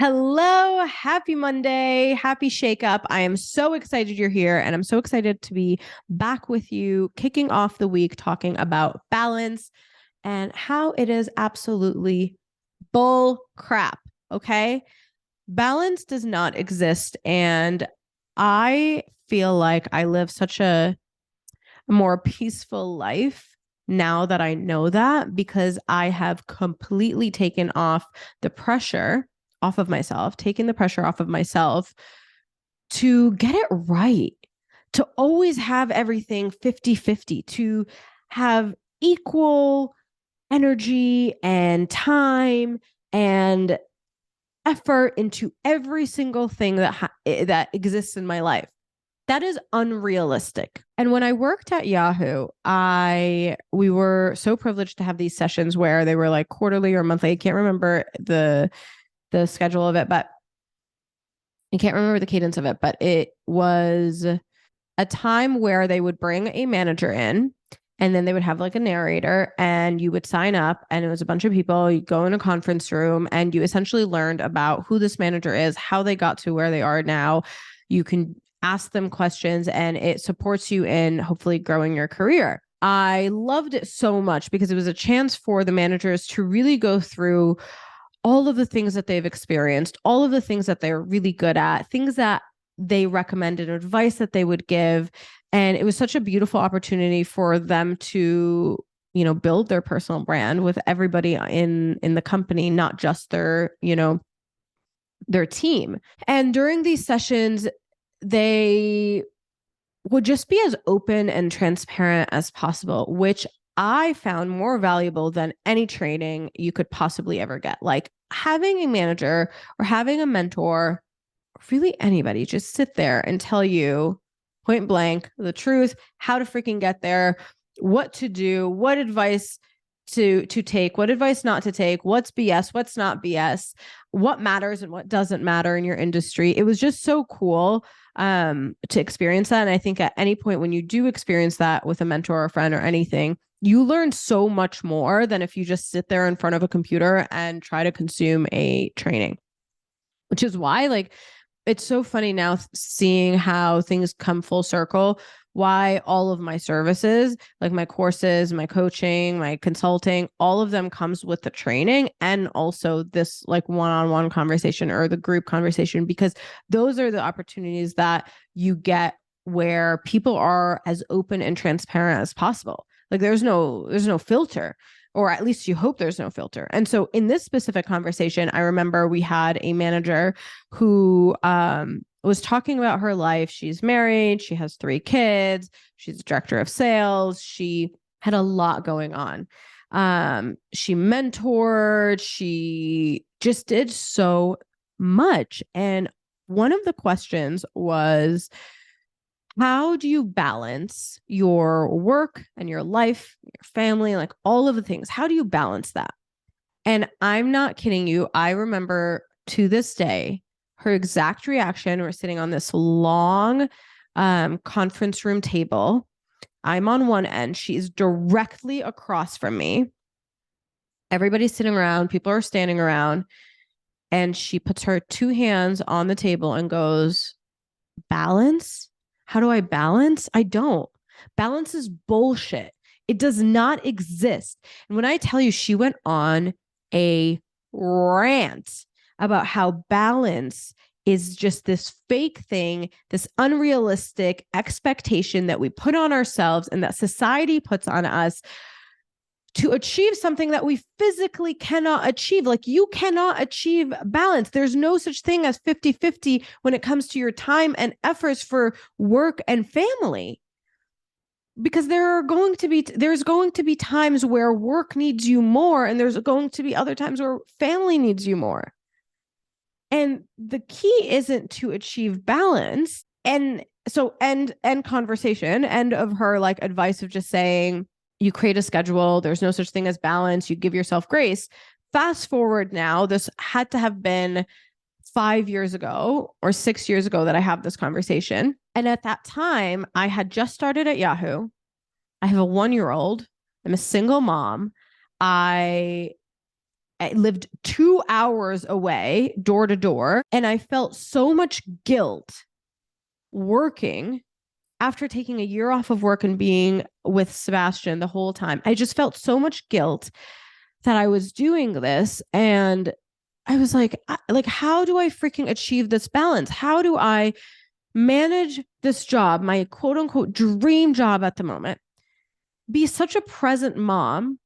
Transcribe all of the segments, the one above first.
Hello, happy Monday, happy shake up. I am so excited you're here, and I'm so excited to be back with you, kicking off the week talking about balance and how it is absolutely bull crap. Okay. Balance does not exist. And I feel like I live such a more peaceful life now that I know that, because I have completely taken off the pressure off of myself, taking the pressure off of myself to get it right, to always have everything 50-50, to have equal energy and time and effort into every single thing that exists in my life. That is unrealistic. And when I worked at Yahoo, we were so privileged to have these sessions where they were like quarterly or monthly. I can't remember the schedule of it, but I can't remember the cadence of it, but it was a time where they would bring a manager in, and then they would have like a narrator, and you would sign up, and it was a bunch of people. You go in a conference room and you essentially learned about who this manager is, how they got to where they are now. You can ask them questions, and it supports you in hopefully growing your career. I loved it so much because it was a chance for the managers to really go through all of the things that they've experienced, all of the things that they're really good at, things that they recommended, advice that they would give. And it was such a beautiful opportunity for them to, build their personal brand with everybody in the company, not just their team. And during these sessions, they would just be as open and transparent as possible, which I found more valuable than any training you could possibly ever get. Like having a manager or having a mentor, really anybody, just sit there and tell you point blank the truth, how to freaking get there, what to do, what advice to take, what advice not to take, what's BS, what's not BS, what matters and what doesn't matter in your industry. It was just so cool to experience that. And I think at any point when you do experience that with a mentor or a friend or anything, you learn so much more than if you just sit there in front of a computer and try to consume a training, which is why, like, it's so funny now seeing how things come full circle, why all of my services, like my courses, my coaching, my consulting, all of them comes with the training and also this like one-on-one conversation or the group conversation, because those are the opportunities that you get where people are as open and transparent as possible. Like there's no filter, or at least you hope there's no filter. And so in this specific conversation, I remember we had a manager who was talking about her life. She's married, she has 3 kids, she's a director of sales. She had a lot going on. She mentored, she just did so much. And one of the questions was, how do you balance your work and your life, your family, like all of the things? How do you balance that? And I'm not kidding you. I remember to this day, her exact reaction. We're sitting on this long conference room table. I'm on one end. She's directly across from me. Everybody's sitting around. People are standing around. And she puts her 2 hands on the table and goes, balance? How do I balance? I don't. Balance is bullshit. It does not exist. And when I tell you, she went on a rant about how balance is just this fake thing, this unrealistic expectation that we put on ourselves and that society puts on us to achieve something that we physically cannot achieve. Like you cannot achieve balance. There's no such thing as 50-50 when it comes to your time and efforts for work and family. Because there's going to be times where work needs you more, and there's going to be other times where family needs you more. And the key isn't to achieve balance. And so end conversation, end of her like advice of just saying, you create a schedule. There's no such thing as balance. You give yourself grace. Fast forward now, this had to have been 5 years ago or 6 years ago that I have this conversation. And at that time, I had just started at Yahoo. I have a 1-year-old. I'm a single mom. I I lived 2 hours away, door to door, and I felt so much guilt working after taking a year off of work and being with Sebastian the whole time. I just felt so much guilt that I was doing this. And I was like, how do I freaking achieve this balance? How do I manage this job, my quote unquote dream job at the moment, be such a present mom,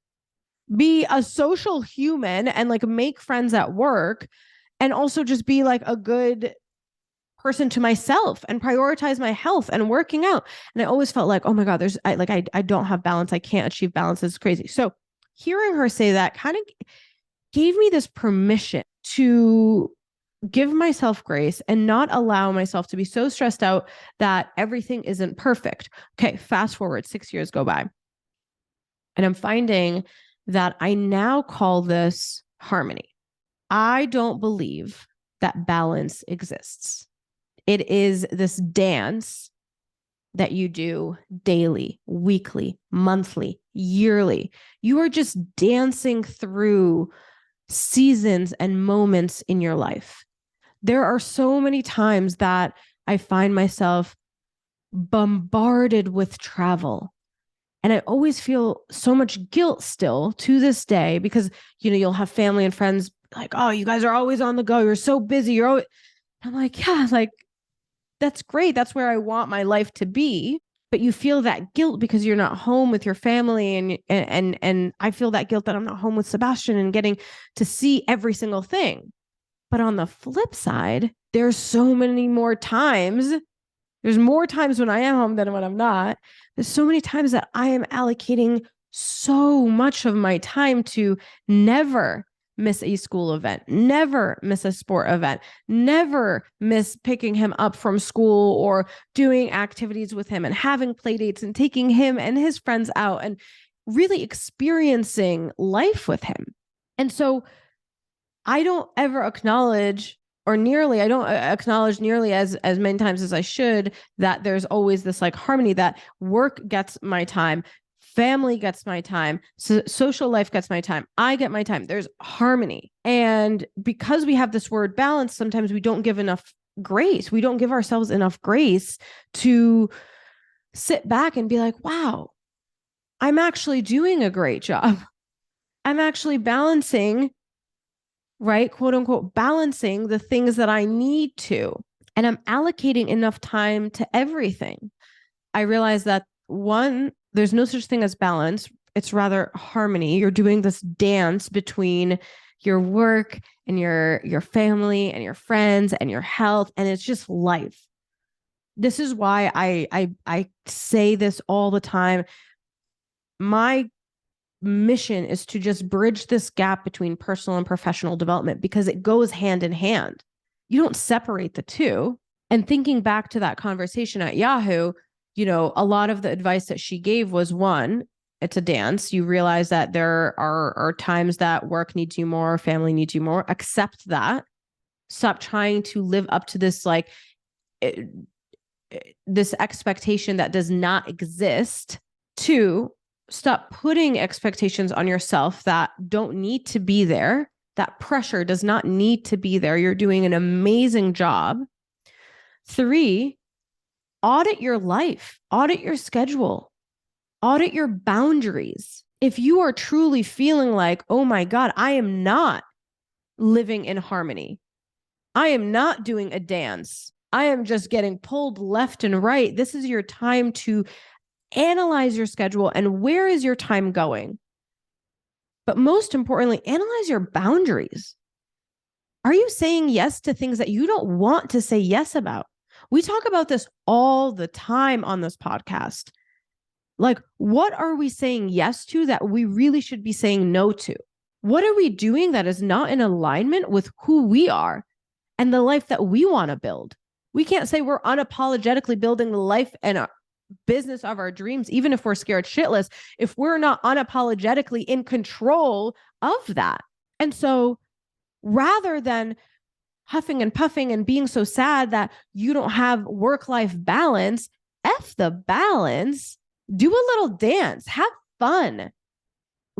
be a social human and like make friends at work, and also just be like a good person to myself and prioritize my health and working out. And I always felt like, oh my God, I don't have balance. I can't achieve balance. It's crazy. So hearing her say that kind of gave me this permission to give myself grace and not allow myself to be so stressed out that everything isn't perfect. Okay, fast forward 6 years go by. And I'm finding that I now call this harmony. I don't believe that balance exists. It is this dance that you do daily, weekly, monthly, yearly. You are just dancing through seasons and moments in your life. There are so many times that I find myself bombarded with travel. And I always feel so much guilt still to this day because, you'll have family and friends like, oh, you guys are always on the go. You're so busy. You're always, I'm like, yeah, like, that's great. That's where I want my life to be. But you feel that guilt because you're not home with your family. And I feel that guilt that I'm not home with Sebastian and getting to see every single thing. But on the flip side, there's so many more times. There's more times when I am home than when I'm not. There's so many times that I am allocating so much of my time to never miss a school event, never miss a sport event, never miss picking him up from school or doing activities with him and having play dates and taking him and his friends out and really experiencing life with him. And so I don't ever acknowledge I don't acknowledge nearly as many times as I should that there's always this like harmony that work gets my time, family gets my time, social life gets my time, I get my time. There's harmony. And because we have this word balance, sometimes we don't give enough grace. We don't give ourselves enough grace to sit back and be like, wow, I'm actually doing a great job. I'm actually balancing, right? Quote unquote, balancing the things that I need to. And I'm allocating enough time to everything. I realize that one, there's no such thing as balance. It's rather harmony. You're doing this dance between your work and your family and your friends and your health. And it's just life. This is why I say this all the time. My mission is to just bridge this gap between personal and professional development because it goes hand in hand. You don't separate the two. And thinking back to that conversation at Yahoo, a lot of the advice that she gave was one, it's a dance. You realize that there are times that work needs you more, family needs you more. Accept that. Stop trying to live up to this this expectation that does not exist. Two, stop putting expectations on yourself that don't need to be there. That pressure does not need to be there. You're doing an amazing job. Three, audit your life, audit your schedule, audit your boundaries. If you are truly feeling like, oh my God, I am not living in harmony. I am not doing a dance. I am just getting pulled left and right. This is your time to analyze your schedule and where is your time going? But most importantly, analyze your boundaries. Are you saying yes to things that you don't want to say yes about? We talk about this all the time on this podcast. Like, what are we saying yes to that we really should be saying no to? What are we doing that is not in alignment with who we are and the life that we want to build? We can't say we're unapologetically building the life and business of our dreams, even if we're scared shitless, if we're not unapologetically in control of that. And so rather than huffing and puffing and being so sad that you don't have work-life balance, F the balance, do a little dance, have fun,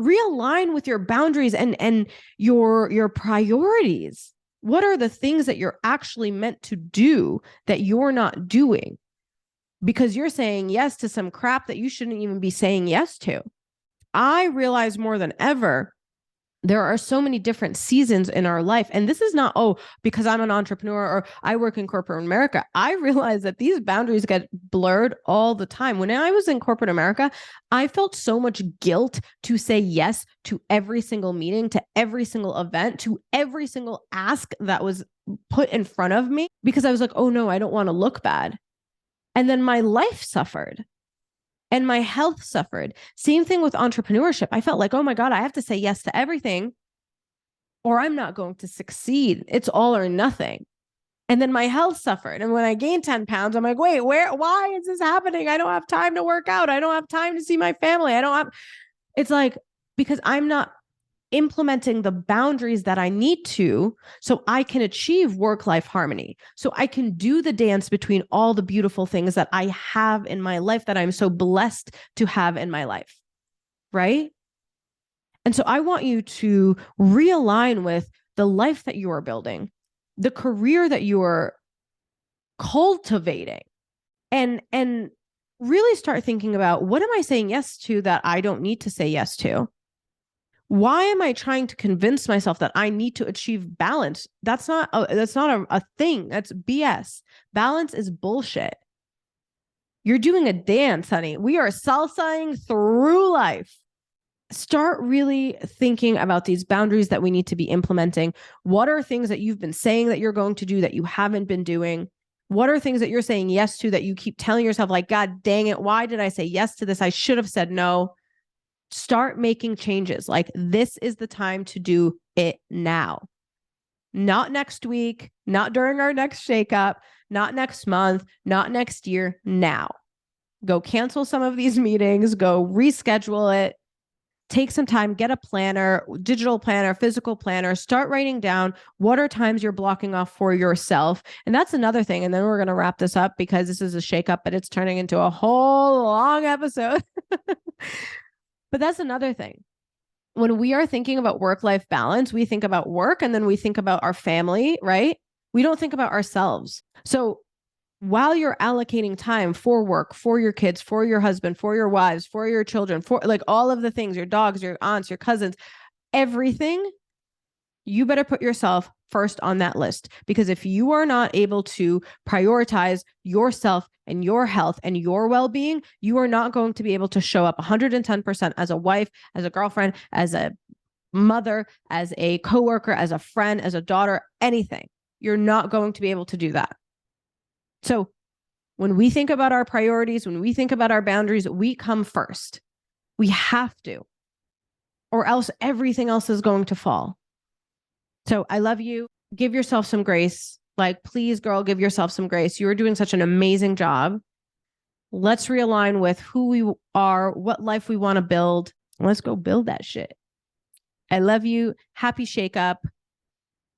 realign with your boundaries and your priorities. What are the things that you're actually meant to do that you're not doing? Because you're saying yes to some crap that you shouldn't even be saying yes to. I realize more than ever, there are so many different seasons in our life. And this is not, because I'm an entrepreneur or I work in corporate America. I realize that these boundaries get blurred all the time. When I was in corporate America, I felt so much guilt to say yes to every single meeting, to every single event, to every single ask that was put in front of me, because I was like, oh no, I don't want to look bad. And then my life suffered. And my health suffered. Same thing with entrepreneurship. I felt like, oh my God, I have to say yes to everything or I'm not going to succeed. It's all or nothing. And then my health suffered. And when I gained 10 pounds, I'm like, wait, why is this happening? I don't have time to work out. I don't have time to see my family. It's like, because I'm not implementing the boundaries that I need to, so I can achieve work-life harmony. So I can do the dance between all the beautiful things that I have in my life, that I'm so blessed to have in my life. Right? And so I want you to realign with the life that you are building, the career that you are cultivating, and really start thinking about, what am I saying yes to that I don't need to say yes to? Why am I trying to convince myself that I need to achieve balance? That's not a thing. That's BS. Balance is bullshit. You're doing a dance, honey. We are salsaing through life. Start really thinking about these boundaries that we need to be implementing. What are things that you've been saying that you're going to do that you haven't been doing? What are things that you're saying yes to that you keep telling yourself, like, God dang it, why did I say yes to this? I should have said no. Start making changes. Like, this is the time to do it now. Not next week, not during our next shakeup, not next month, not next year, now. Go cancel some of these meetings, go reschedule it. Take some time, get a planner, digital planner, physical planner, start writing down what are times you're blocking off for yourself. And that's another thing. And then we're going to wrap this up, because this is a shakeup, but it's turning into a whole long episode. But that's another thing. When we are thinking about work-life balance, we think about work and then we think about our family, right? We don't think about ourselves. So while you're allocating time for work, for your kids, for your husband, for your wives, for your children, for like all of the things, your dogs, your aunts, your cousins, everything, you better put yourself first on that list. Because if you are not able to prioritize yourself and your health and your well-being, you are not going to be able to show up 110% as a wife, as a girlfriend, as a mother, as a coworker, as a friend, as a daughter, anything. You're not going to be able to do that. So when we think about our priorities, when we think about our boundaries, we come first. We have to, or else everything else is going to fall. So I love you. Give yourself some grace. Like, please, girl, give yourself some grace. You're doing such an amazing job. Let's realign with who we are, what life we want to build. Let's go build that shit. I love you. Happy shake up.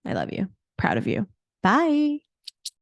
I love you. Proud of you. Bye.